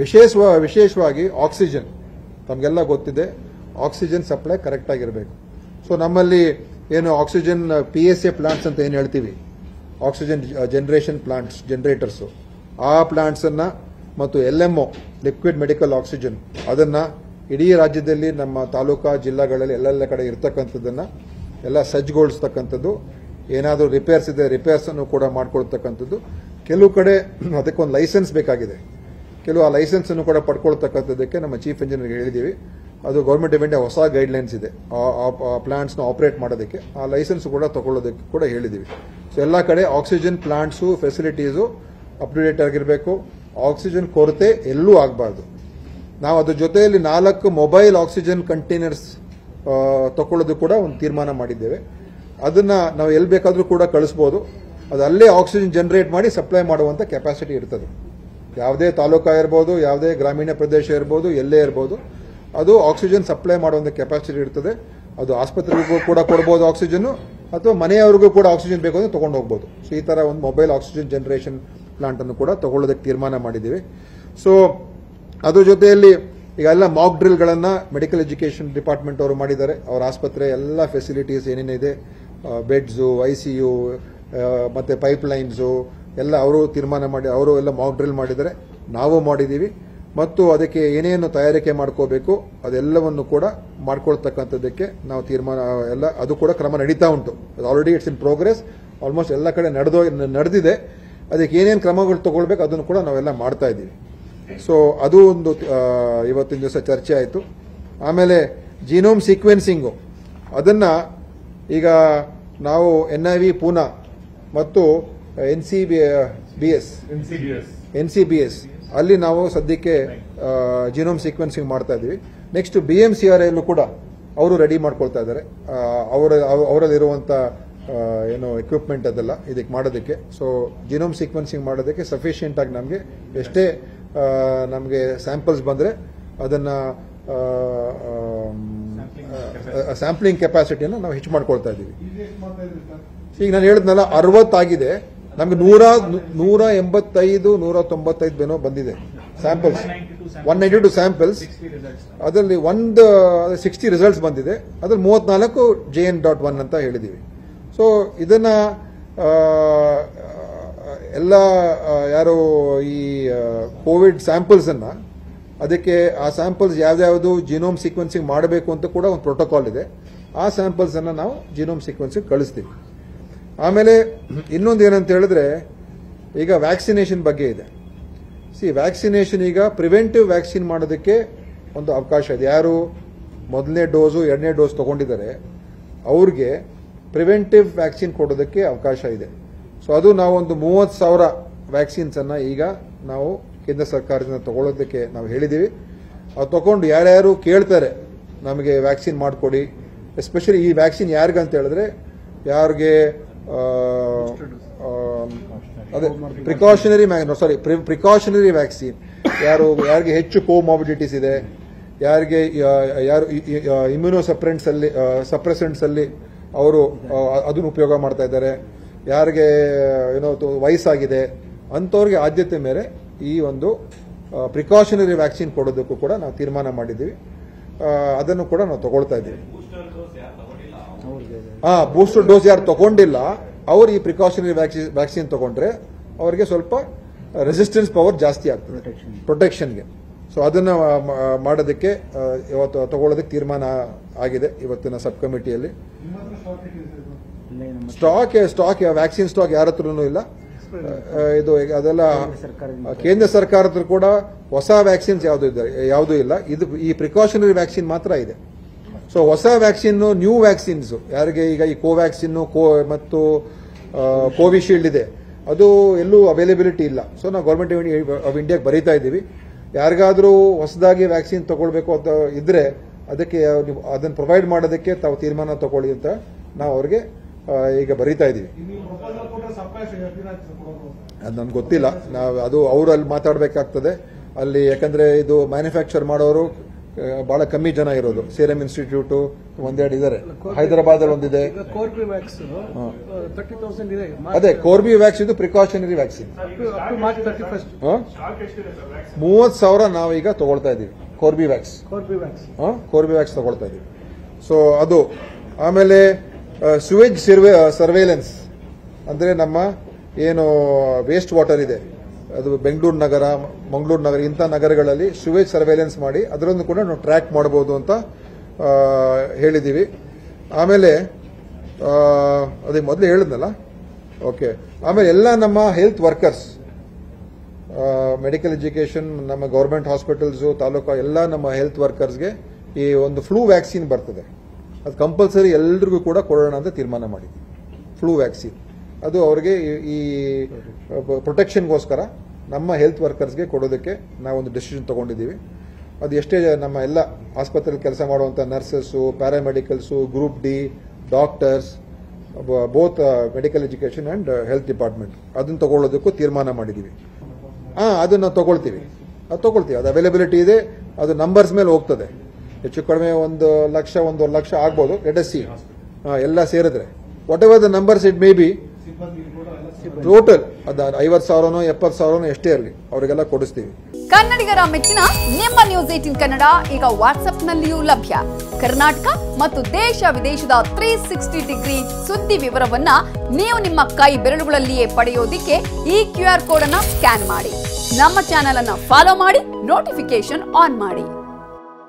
ವಿಶೇಷವಾಗಿ ಆಕ್ಸಿಜನ್ ತಮಗೆಲ್ಲ ಗೊತ್ತಿದೆ, ಆಕ್ಸಿಜನ್ ಸಪ್ಲೈ ಕರೆಕ್ಟ್ ಆಗಿರಬೇಕು. ಸೊ ನಮ್ಮಲ್ಲಿ ಏನು ಆಕ್ಸಿಜನ್ PSA ಪ್ಲಾಂಟ್ಸ್ ಅಂತ ಏನು ಹೇಳ್ತೀವಿ, ಆಕ್ಸಿಜನ್ ಜನರೇಷನ್ ಪ್ಲಾಂಟ್ಸ್, ಜನರೇಟರ್ಸ್, ಆ ಪ್ಲಾಂಟ್ಸ್ ಅನ್ನ ಮತ್ತು LMO ಲಿಕ್ವಿಡ್ ಮೆಡಿಕಲ್ ಆಕ್ಸಿಜನ್ ಅದನ್ನ ಇಡೀ ರಾಜ್ಯದಲ್ಲಿ ನಮ್ಮ ತಾಲೂಕಾ ಜಿಲ್ಲಾಗಳಲ್ಲಿ ಎಲ್ಲ ಕಡೆ ಇರ್ತಕ್ಕಂಥದ್ದನ್ನ ಎಲ್ಲ ಸಜ್ಜುಗೊಳಿಸ್ತಕ್ಕಂಥದ್ದು. ಏನಾದರೂ ರಿಪೇರ್ಸ್ ಇದೆ ರಿಪೇರ್ಸ್ ಅನ್ನು ಕೂಡ ಮಾಡ್ಕೊಳ್ತಕ್ಕಂಥದ್ದು. ಕೆಲವು ಕಡೆ ಅದಕ್ಕೊಂದು ಲೈಸೆನ್ಸ್ ಬೇಕಾಗಿದೆ, ಕೆಲವು ಆ ಲೈಸೆನ್ಸ್ ಅನ್ನು ಕೂಡ ಪಡ್ಕೊಳ್ತಕ್ಕಂಥದ್ದಕ್ಕೆ ನಮ್ಮ ಚೀಫ್ ಇಂಜಿನಿಯರ್ಗೆ ಹೇಳಿದ್ದೀವಿ. ಅದು ಗೌರ್ಮೆಂಟ್ ಆಫ್ ಇಂಡಿಯಾ ಹೊಸ ಗೈಡ್ಲೈನ್ಸ್ ಇದೆ ಆ ಪ್ಲಾಂಟ್ಸ್ನ ಆಪರೇಟ್ ಮಾಡೋದಕ್ಕೆ, ಆ ಲೈಸೆನ್ಸ್ ಕೂಡ ತಗೊಳ್ಳೋದಕ್ಕೆ ಕೂಡ ಹೇಳಿದ್ದೀವಿ. ಸೊ ಎಲ್ಲ ಕಡೆ oxygen plants facilities up to date ಆಗಿರಬೇಕು. ಆಕ್ಸಿಜನ್ ಕೊರತೆ ಎಲ್ಲೂ ಆಗಬಾರ್ದು. ನಾವು ಅದ್ರ ಜೊತೆಯಲ್ಲಿ 4 ಮೊಬೈಲ್ ಆಕ್ಸಿಜನ್ ಕಂಟೈನರ್ಸ್ ತಗೊಳ್ಳೋದು ಕೂಡ ಒಂದು ತೀರ್ಮಾನ ಮಾಡಿದ್ದೇವೆ. ಅದನ್ನ ನಾವು ಎಲ್ಲಿ ಬೇಕಾದರೂ ಕೂಡ ಕಳಿಸಬಹುದು. ಅದು ಅಲ್ಲೇ ಆಕ್ಸಿಜನ್ ಜನರೇಟ್ ಮಾಡಿ ಸಪ್ಲೈ ಮಾಡುವಂತ ಕೆಪಾಸಿಟಿ ಇರ್ತದೆ. ಯಾವುದೇ ತಾಲೂಕಾ ಇರಬಹುದು, ಯಾವುದೇ ಗ್ರಾಮೀಣ ಪ್ರದೇಶ ಇರಬಹುದು, ಎಲ್ಲೇ ಇರಬಹುದು, ಅದು ಆಕ್ಸಿಜನ್ ಸಪ್ಲೈ ಮಾಡುವಂತ ಕೆಪಾಸಿಟಿ ಇರ್ತದೆ. ಅದು ಆಸ್ಪತ್ರೆಗೂ ಕೂಡ ಕೊಡಬಹುದು ಆಕ್ಸಿಜನ್, ಅಥವಾ ಮನೆಯವರಿಗೂ ಕೂಡ ಆಕ್ಸಿಜನ್ ಬೇಕು ಅಂದ್ರೆ ತಗೊಂಡು ಹೋಗಬಹುದು. ಸೊ ಈ ತರ ಒಂದು ಮೊಬೈಲ್ ಆಕ್ಸಿಜನ್ ಜನರೇಷನ್ ಪ್ಲಾಂಟ್ ಅನ್ನು ಕೂಡ ತಗೊಳ್ಳೋದಕ್ಕೆ ತೀರ್ಮಾನ ಮಾಡಿದ್ದೀವಿ. ಸೊ ಅದ್ರ ಜೊತೆಯಲ್ಲಿ ಈಗ ಎಲ್ಲ ಮಾಕ್ ಡ್ರಿಲ್ ಗಳನ್ನ ಮೆಡಿಕಲ್ ಎಜುಕೇಶನ್ ಡಿಪಾರ್ಟ್ಮೆಂಟ್ ಅವರು ಮಾಡಿದ್ದಾರೆ. ಅವರ ಆಸ್ಪತ್ರೆ ಎಲ್ಲ ಫೆಸಿಲಿಟೀಸ್ ಏನೇನಿದೆ, ಬೆಡ್ಸು, ICU ಮತ್ತೆ ಪೈಪ್ ಲೈನ್ಸು ಎಲ್ಲ ಅವರು ತೀರ್ಮಾನ ಮಾಡಿ ಅವರು ಎಲ್ಲ ಮಾಕ್ ಡ್ರಿಲ್ ಮಾಡಿದ್ದಾರೆ, ನಾವು ಮಾಡಿದ್ದೀವಿ. ಮತ್ತು ಅದಕ್ಕೆ ಏನೇನು ತಯಾರಿಕೆ ಮಾಡ್ಕೋಬೇಕು ಅದೆಲ್ಲವನ್ನು ಕೂಡ ಮಾಡ್ಕೊಳ್ತಕ್ಕಂಥದ್ದಕ್ಕೆ ನಾವು ತೀರ್ಮಾನ ಎಲ್ಲ ಅದು ಕೂಡ ಕ್ರಮ ನಡೀತಾ ಉಂಟು. Already it's in progress, almost ಎಲ್ಲ ಕಡೆ ನಡೆದಿದೆ. ಅದಕ್ಕೆ ಏನೇನು ಕ್ರಮಗಳು ತಗೊಳ್ಬೇಕು ಅದನ್ನು ಕೂಡ ನಾವೆಲ್ಲ ಮಾಡ್ತಾ ಇದ್ದೀವಿ. ಸೊ ಅದು ಒಂದು ಇವತ್ತಿನ ದಿವಸ ಚರ್ಚೆ ಆಯಿತು. ಆಮೇಲೆ ಜೀನೋಮ್ ಸೀಕ್ವೆನ್ಸಿಂಗು ಅದನ್ನ ಈಗ ನಾವು NIV ಪೂನಾ ಮತ್ತು NCBS ಅಲ್ಲಿ ನಾವು ಸದ್ಯಕ್ಕೆ ಜೀನೋಮ್ ಸೀಕ್ವೆನ್ಸಿಂಗ್ ಮಾಡ್ತಾ ಇದ್ದೀವಿ. ನೆಕ್ಸ್ಟ್ BMCRI ಅಲ್ಲೂ ಕೂಡ ಅವರು ರೆಡಿ ಮಾಡ್ಕೊಳ್ತಾ ಇದ್ದಾರೆ ಅವರಲ್ಲಿರುವಂತ ಏನು ಎಕ್ವಿಪ್ಮೆಂಟ್ ಅದೆಲ್ಲ ಇದಕ್ಕೆ ಮಾಡೋದಕ್ಕೆ. ಸೊ ಜೀನೋಮ್ ಸೀಕ್ವೆನ್ಸಿಂಗ್ ಮಾಡೋದಕ್ಕೆ ಸಫಿಷಿಯೆಂಟ್ ಆಗಿ ನಮಗೆ ಎಷ್ಟೇ ನಮಗೆ ಸ್ಯಾಂಪಲ್ಸ್ ಬಂದ್ರೆ ಅದನ್ನ ಸ್ಯಾಂಪ್ಲಿಂಗ್ ಕೆಪಾಸಿಟಿಯನ್ನು ನಾವು ಹೆಚ್ಚು ಮಾಡ್ಕೊಳ್ತಾ ಇದ್ದೀವಿ. ಈಗ ನಾನು ಹೇಳಿದ್ನಲ್ಲ 60 ಆಗಿದೆ, ನಮ್ಗೆ 185 195 ಏನೋ ಬಂದಿದೆ ಸ್ಯಾಂಪಲ್ಸ್, 192 ಸ್ಯಾಂಪಲ್ಸ್. ಅದರಲ್ಲಿ 60 ರಿಸಲ್ಟ್ಸ್ ಬಂದಿದೆ. ಅದ್ರಲ್ಲಿ 34 JN.1 ಅಂತ ಹೇಳಿದೀವಿ. ಸೊ ಇದನ್ನ ಎಲ್ಲ ಯಾರು ಈ ಕೋವಿಡ್ ಸ್ಯಾಂಪಲ್ಸ್ ಅನ್ನ ಅದಕ್ಕೆ ಆ ಸ್ಯಾಂಪಲ್ಸ್ ಯಾವ್ದಾವುದು ಜೀನೋಮ್ ಸೀಕ್ವೆನ್ಸಿಂಗ್ ಮಾಡಬೇಕು ಅಂತ ಕೂಡ ಒಂದು ಪ್ರೋಟೋಕಾಲ್ ಇದೆ. ಆ ಸ್ಯಾಂಪಲ್ಸ್ ಅನ್ನ ನಾವು ಜೀನೋಮ್ ಸೀಕ್ವೆನ್ಸಿಂಗ್ ಕಳಿಸ್ತೀವಿ. ಆಮೇಲೆ ಇನ್ನೊಂದು ಏನಂತ ಹೇಳಿದ್ರೆ, ಈಗ ವ್ಯಾಕ್ಸಿನೇಷನ್ ಬಗ್ಗೆ ಇದೆ. ವ್ಯಾಕ್ಸಿನೇಷನ್ ಈಗ ಪ್ರಿವೆಂಟಿವ್ ವ್ಯಾಕ್ಸಿನ್ ಮಾಡೋದಕ್ಕೆ ಒಂದು ಅವಕಾಶ ಇದೆ. ಯಾರು ಮೊದಲನೇ ಡೋಸು 2ನೇ ಡೋಸ್ ತಗೊಂಡಿದ್ದಾರೆ ಅವ್ರಿಗೆ ಪ್ರಿವೆಂಟಿವ್ ವ್ಯಾಕ್ಸಿನ್ ಕೊಡೋದಕ್ಕೆ ಅವಕಾಶ ಇದೆ. ಸೊ ಅದು ನಾವು ಒಂದು 30,000 ವ್ಯಾಕ್ಸಿನ್ಸ್ ಅನ್ನ ಈಗ ನಾವು ಕೇಂದ್ರ ಸರ್ಕಾರದಿಂದ ತಗೊಳ್ಳೋದಕ್ಕೆ ನಾವು ಹೇಳಿದೀವಿ. ಅದು ತಗೊಂಡು ಯಾರ್ಯಾರು ಕೇಳ್ತಾರೆ ನಮಗೆ ವ್ಯಾಕ್ಸಿನ್ ಮಾಡಿಕೊಡಿ, ಎಸ್ಪೆಷಲಿ ಈ ವ್ಯಾಕ್ಸಿನ್ ಯಾರಿಗಂತ ಹೇಳಿದ್ರೆ ಯಾರಿಗೆ ಅದೇ ಪ್ರಿಕಾಷನರಿ ವ್ಯಾಕ್ಸಿನ್, ಯಾರಿಗೆ ಹೆಚ್ಚು ಕೋಮಾರ್ಬಿಡಿಟೀಸ್ ಇದೆ, ಯಾರಿಗೆ ಯಾರು ಇಮ್ಯುನೋ ಸಪ್ರೆಸೆಂಟ್ಸ್ ಅಲ್ಲಿ ಅವರು ಅದನ್ನು ಉಪಯೋಗ ಮಾಡ್ತಾ ಇದ್ದಾರೆ, ಯಾರಿಗೆ ಏನೋ ವಯಸ್ಸಾಗಿದೆ ಅಂಥವ್ರಿಗೆ ಆದ್ಯತೆ ಮೇಲೆ ಈ ಒಂದು ಪ್ರಿಕಾಷನರಿ ವ್ಯಾಕ್ಸಿನ್ ಕೊಡೋದಕ್ಕೂ ಕೂಡ ನಾವು ತೀರ್ಮಾನ ಮಾಡಿದ್ದೀವಿ. ಅದನ್ನು ಕೂಡ ನಾವು ತಗೊಳ್ತಾ ಇದ್ದೀವಿ. ಬೂಸ್ಟರ್ ಡೋಸ್ ಯಾರು ತಗೊಂಡಿಲ್ಲ ಅವರು ಈ ಪ್ರಿಕಾಷನರಿ ವ್ಯಾಕ್ಸಿನ್ ತಗೊಂಡ್ರೆ ಅವರಿಗೆ ಸ್ವಲ್ಪ ರೆಸಿಸ್ಟೆನ್ಸ್ ಪವರ್ ಜಾಸ್ತಿ ಆಗ್ತದೆ ಪ್ರೊಟೆಕ್ಷನ್ಗೆ. ಸೊ ಅದನ್ನ ಮಾಡೋದಕ್ಕೆ ಇವತ್ತು ತಗೊಳ್ಳೋದಕ್ಕೆ ತೀರ್ಮಾನ ಆಗಿದೆ ಇವತ್ತಿನ ಸಬ್ ಕಮಿಟಿಯಲ್ಲಿ. ಸ್ಟಾಕ್ ವ್ಯಾಕ್ಸಿನ್ ಸ್ಟಾಕ್ ಯಾರ ಹತ್ರನೂ ಇಲ್ಲ. ಇದು ಅದೆಲ್ಲ ಕೇಂದ್ರ ಸರ್ಕಾರದ ಕೂಡ ಹೊಸ ವ್ಯಾಕ್ಸಿನ್ಸ್ ಯಾವುದೂ ಇಲ್ಲ. ಇದು ಈ ಪ್ರಿಕಾಷನರಿ ವ್ಯಾಕ್ಸಿನ್ ಮಾತ್ರ ಇದೆ. ಸೊ ಹೊಸ ವ್ಯಾಕ್ಸಿನ್, ನ್ಯೂ ವ್ಯಾಕ್ಸಿನ್ಸ್ ಯಾರಿಗೆ ಈಗ ಈ ಕೋವ್ಯಾಕ್ಸಿನ್ ಮತ್ತು ಕೋವಿಶೀಲ್ಡ್ ಇದೆ ಅದು ಎಲ್ಲೂ ಅವೈಲೇಬಿಲಿಟಿ ಇಲ್ಲ. ಸೊ ನಾವು ಗೌರ್ಮೆಂಟ್ ಆಫ್ ಇಂಡಿಯಾಗೆ ಬರೀತಾ ಇದ್ದೀವಿ, ಯಾರಿಗಾದ್ರೂ ಹೊಸದಾಗಿ ವ್ಯಾಕ್ಸಿನ್ ತಗೊಳ್ಬೇಕು ಅಂತ ಇದ್ರೆ ಅದಕ್ಕೆ ಅದನ್ನು ಪ್ರೊವೈಡ್ ಮಾಡೋದಕ್ಕೆ ತಾವು ತೀರ್ಮಾನ ತಗೊಳ್ಳಿ ಅಂತ ನಾವು ಅವ್ರಿಗೆ ಈಗ ಬರೀತಾ ಇದ್ದೀವಿ. ಅದು ನಮ್ಗೆ ಗೊತ್ತಿಲ್ಲ, ನಾವು ಅದು ಅವರು ಅಲ್ಲಿ ಮಾತಾಡಬೇಕಾಗ್ತದೆ ಅಲ್ಲಿ. ಯಾಕಂದ್ರೆ ಇದು ಮ್ಯಾನುಫ್ಯಾಕ್ಚರ್ ಮಾಡೋರು ಬಹಳ ಕಮ್ಮಿ ಜನ ಇರೋದು. ಸೇರಮ್ ಇನ್ಸ್ಟಿಟ್ಯೂಟು ಒಂದೆರಡು ಇದಾರೆ, ಹೈದರಾಬಾದ್ ಒಂದಿದೆ. ಅದೇ ಕೋರ್ಬಿವ್ಯಾಕ್ಸ್ ಇದು ಪ್ರಿಕಾಷನರಿ ವ್ಯಾಕ್ಸಿನ್. 30,000 ನಾವೀಗ ತಗೊಳ್ತಾ ಇದೀವಿ ಕೋರ್ಬಿವ್ಯಾಕ್ಸ್ ತಗೊಳ್ತಾ ಇದೀವಿ. ಸೊ ಅದು ಆಮೇಲೆ ಸುವೇಜ್ ಸರ್ವೇಲೆನ್ಸ್ ಅಂದ್ರೆ ನಮ್ಮ ಏನು ವೇಸ್ಟ್ ವಾಟರ್ ಇದೆ, ಅದು ಬೆಂಗಳೂರು ನಗರ, ಮಂಗಳೂರು ನಗರ, ಇಂಥ ನಗರಗಳಲ್ಲಿ ಸುವೇಜ್ ಸರ್ವೇಲೆನ್ಸ್ ಮಾಡಿ ಅದರನ್ನು ಕೂಡ ನಾವು ಟ್ರ್ಯಾಕ್ ಮಾಡಬಹುದು ಅಂತ ಹೇಳಿದ್ದೀವಿ. ಆಮೇಲೆ ಅದೇ ಮೊದಲು ಹೇಳಿದ್ನಲ್ಲ, ಓಕೆ. ಆಮೇಲೆ ಎಲ್ಲ ನಮ್ಮ ಹೆಲ್ತ್ ವರ್ಕರ್ಸ್, ಮೆಡಿಕಲ್ ಎಜುಕೇಷನ್, ನಮ್ಮ ಗೌರ್ಮೆಂಟ್ ಹಾಸ್ಪಿಟಲ್ಸು, ತಾಲೂಕು ಎಲ್ಲ ನಮ್ಮ ಹೆಲ್ತ್ ವರ್ಕರ್ಸ್ಗೆ ಈ ಒಂದು ಫ್ಲೂ ವ್ಯಾಕ್ಸಿನ್ ಬರ್ತದೆ, ಅದು ಕಂಪಲ್ಸರಿ ಎಲ್ರಿಗೂ ಕೂಡ ಕೊಡೋಣ ಅಂತ ತೀರ್ಮಾನ ಮಾಡಿದ್ವಿ. ಫ್ಲೂ ವ್ಯಾಕ್ಸಿನ್ ಅದು ಅವರಿಗೆ ಈ ಪ್ರೊಟೆಕ್ಷನ್ಗೋಸ್ಕರ ನಮ್ಮ ಹೆಲ್ತ್ ವರ್ಕರ್ಸ್ಗೆ ಕೊಡೋದಕ್ಕೆ ನಾವೊಂದು ಡಿಸಿಷನ್ ತಗೊಂಡಿದ್ದೀವಿ. ಅದು ಎಷ್ಟೇ ನಮ್ಮ ಎಲ್ಲ ಆಸ್ಪತ್ರೆಯಲ್ಲಿ ಕೆಲಸ ಮಾಡುವಂಥ nurses, paramedicals, group D, doctors, both medical education and health department ಅದನ್ನು ತಗೊಳ್ಳೋದಕ್ಕೂ ತೀರ್ಮಾನ ಮಾಡಿದ್ದೀವಿ. ಅದನ್ನು ತಗೊಳ್ತೀವಿ, ಅದು ಅವೈಲಬಿಲಿಟಿ ಇದೆ, ಅದು ನಂಬರ್ಸ್ ಮೇಲೆ ಹೋಗ್ತದೆ. ಹೆಚ್ಚು ಕಡಿಮೆ 1 ಲಕ್ಷ 1.5 ಲಕ್ಷ ಆಗ್ಬೋದು. ಲೆಟ್ ಅಸ್ ಸಿ, ಎಲ್ಲ ಸೇರಿದ್ರೆ what ever the numbers it may be, total ಅದು 50,000ನೋ 70,000ನೋ ಎಷ್ಟೇ ಇರಲಿ ಅವರಿಗೆಲ್ಲ ಕೊಡಿಸ್ತೀವಿ. ಕನ್ನಡಿಗರ ಮೆಚ್ಚಿನ ನಿಮ್ಮ ನ್ಯೂಸ್ 18 ಕನ್ನಡ ಈಗ ವಾಟ್ಸ್ಆಪ್ನಲ್ಲಿಯೂ ಲಭ್ಯ. ಕರ್ನಾಟಕ ಮತ್ತು ದೇಶ ವಿದೇಶದ 360 ಡಿಗ್ರಿ ಸುದ್ದಿ ವಿವರವನ್ನ ನೀವು ನಿಮ್ಮ ಕೈ ಬೆರಳುಗಳಲ್ಲಿಯೇ ಪಡೆಯೋದಿಕ್ಕೆ ಈ QR ಕೋಡ್ ಅನ್ನು ಸ್ಕ್ಯಾನ್ ಮಾಡಿ. ನಮ್ಮ ಚಾನೆಲ್ ಅನ್ನು ಫಾಲೋ ಮಾಡಿ, ನೋಟಿಫಿಕೇಶನ್ ಆನ್ ಮಾಡಿ.